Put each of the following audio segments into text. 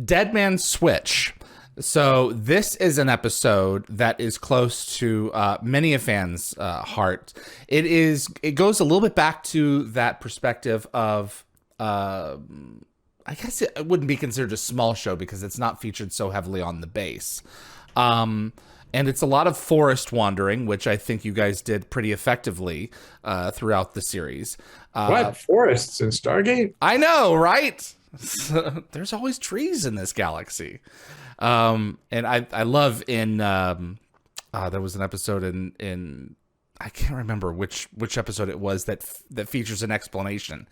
Deadman Switch. So this is an episode that is close to many a fan's heart. It goes a little bit back to that perspective of I guess it wouldn't be considered a small show because it's not featured so heavily on the base. And it's a lot of forest wandering, which I think you guys did pretty effectively throughout the series. What? Forests in Stargate? I know, right? There's always trees in this galaxy. And I love in there was an episode in I can't remember which episode it was that features an explanation.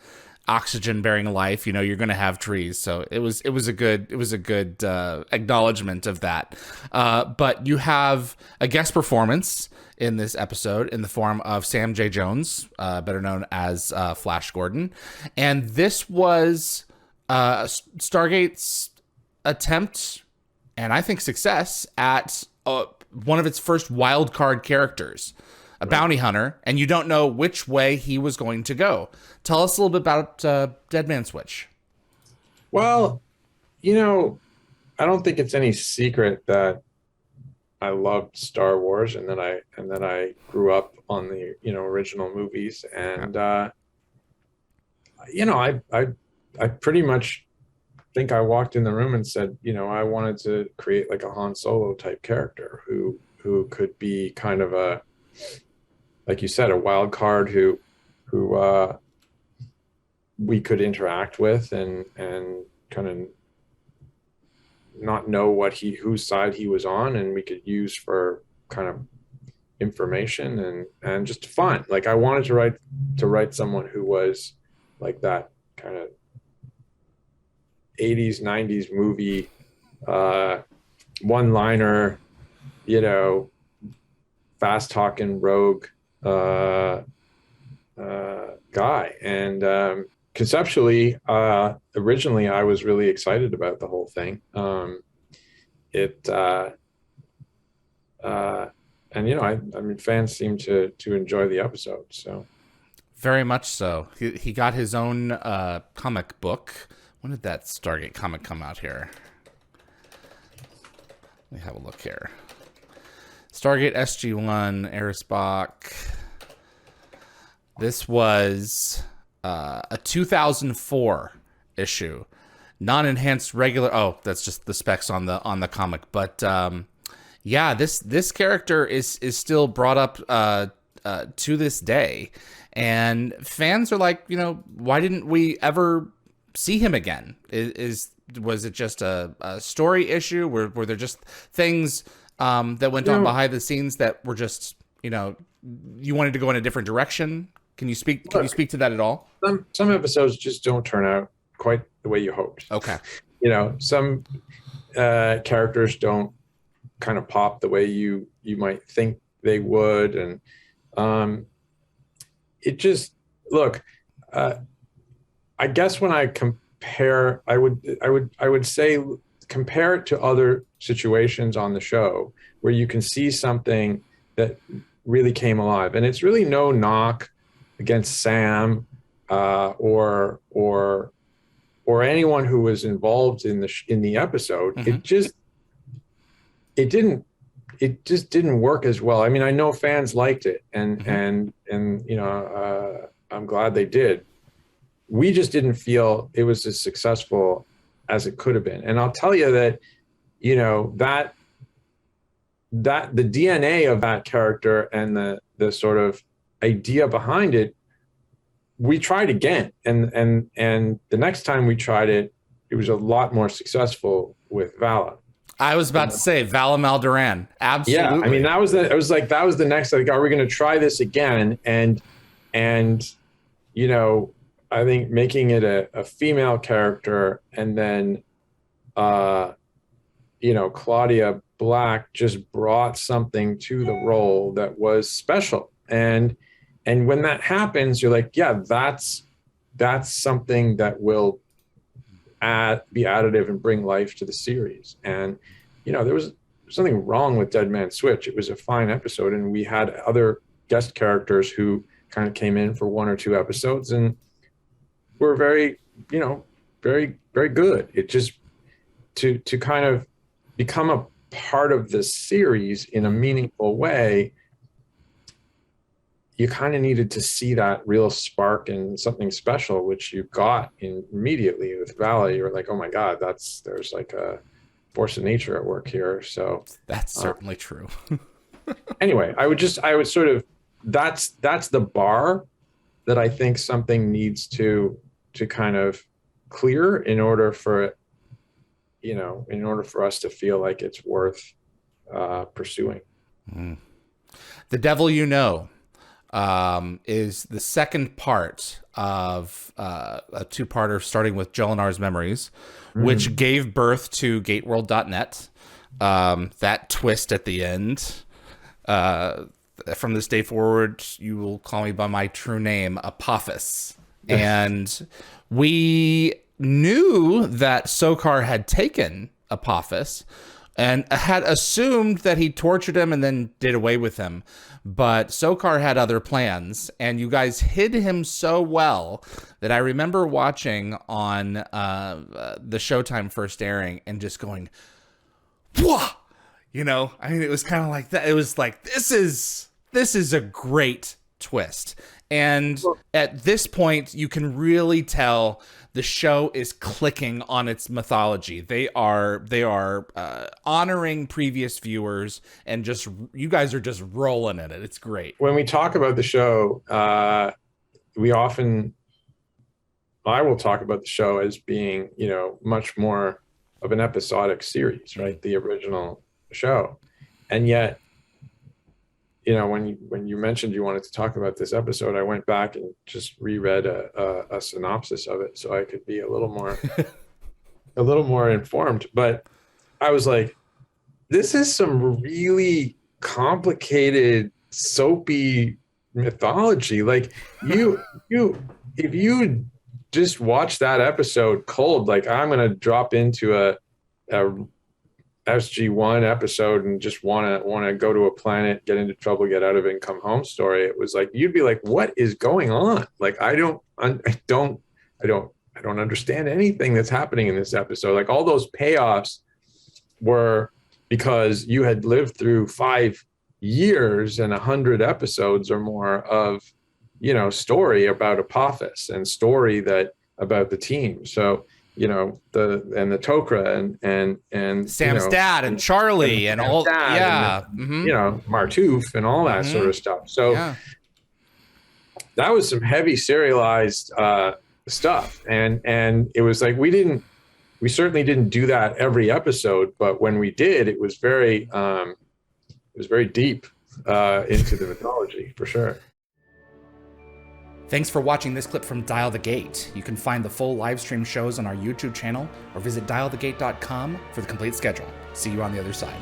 Oxygen bearing life, you're going to have trees. So it was a good acknowledgement of that. But you have a guest performance in this episode in the form of Sam J. Jones, better known as Flash Gordon. And this was Stargate's attempt, and I think success, at one of its first wild card characters, a bounty hunter, and you don't know which way he was going to go. Tell us a little bit about Deadman Switch. Well, I don't think it's any secret that I loved Star Wars, and then I grew up on the original movies, and I pretty much think I walked in the room and said, I wanted to create like a Han Solo type character who could be kind of a, like you said, a wild card who we could interact with and kind of not know whose side he was on, and we could use for kind of information and just fun. Like I wanted to write someone who was like that kind of 80s 90s movie one-liner, fast talking rogue guy. And conceptually, originally I was really excited about the whole thing. Fans seem to enjoy the episode, so Very much so. He got his own comic book. When did that Stargate comic come out here? Let me have a look here. Stargate SG-1, Aris Boch. This was a 2004 issue, non-enhanced regular. Oh, that's just the specs on the comic. But this character is still brought up to this day, and fans are like, why didn't we ever see him again? Was it just a story issue? Were there just things that went on behind the scenes that were just you wanted to go in a different direction? Can you speak to that at all? Some episodes just don't turn out quite the way you hoped. Okay. Some characters don't kind of pop the way you might think they would, and it just I guess when I compare, I would say compare it to other situations on the show where you can see something that really came alive. And it's really no knock against Sam or anyone who was involved in the episode. Mm-hmm. It just didn't work as well. I mean, I know fans liked it, and I'm glad they did. We just didn't feel it was as successful as it could have been. And I'll tell you that, that the DNA of that character and the sort of idea behind it, we tried again. And the next time we tried it, it was a lot more successful with Vala. I was about to say Vala Maldoran. Absolutely. Yeah. I mean, that was the next, like, are we going to try this again? And I think making it a female character, and then, Claudia Black just brought something to the role that was special. And when that happens, you're like, yeah, that's something that will be additive and bring life to the series. And, there was something wrong with Deadman Switch. It was a fine episode, and we had other guest characters who kind of came in for one or two episodes and were very, very, very good. It just, to kind of become a part of this series in a meaningful way, you kind of needed to see that real spark and something special, which you got immediately with Vala. You were like, oh my God, there's like a force of nature at work here. So that's certainly true. Anyway, I would sort of, that's the bar that I think something needs to kind of clear in order for us to feel like it's worth pursuing. The Devil You Know is the second part of a two-parter starting with Jelinar's Memories, which gave birth to GateWorld.net. That twist at the end. From this day forward, you will call me by my true name, Apophis. And we knew that Sokar had taken Apophis and had assumed that he tortured him and then did away with him. But Sokar had other plans, and you guys hid him so well that I remember watching on the Showtime first airing and just going, "Whoa!" You know, I mean, it was kind of like that. It was like, this is a great twist. And at this point, you can really tell the show is clicking on its mythology. They are honoring previous viewers, and just, you guys are just rolling in it. It's great. When we talk about the show, I will talk about the show as being, much more of an episodic series, right? The original show. And yet, when you mentioned you wanted to talk about this episode, I went back and just reread a synopsis of it so I could be a little more informed. But I was like, this is some really complicated, soapy mythology. Like if you just watch that episode cold, like I'm going to drop into a SG-1 episode and just want to go to a planet, get into trouble, get out of it, and come home story. It was like, you'd be like, what is going on? Like, I don't understand anything that's happening in this episode. Like, all those payoffs were because you had lived through 5 years and 100 episodes or more of, story about Apophis and story about the team. So, the Tok'ra and Sam's dad and Charlie and all, yeah, and, Martouf and all that sort of stuff. So that was some heavy serialized stuff, and it was like we certainly didn't do that every episode, but when we did, it was very deep into the mythology for sure. Thanks for watching this clip from Dial the Gate. You can find the full live stream shows on our YouTube channel or visit dialthegate.com for the complete schedule. See you on the other side.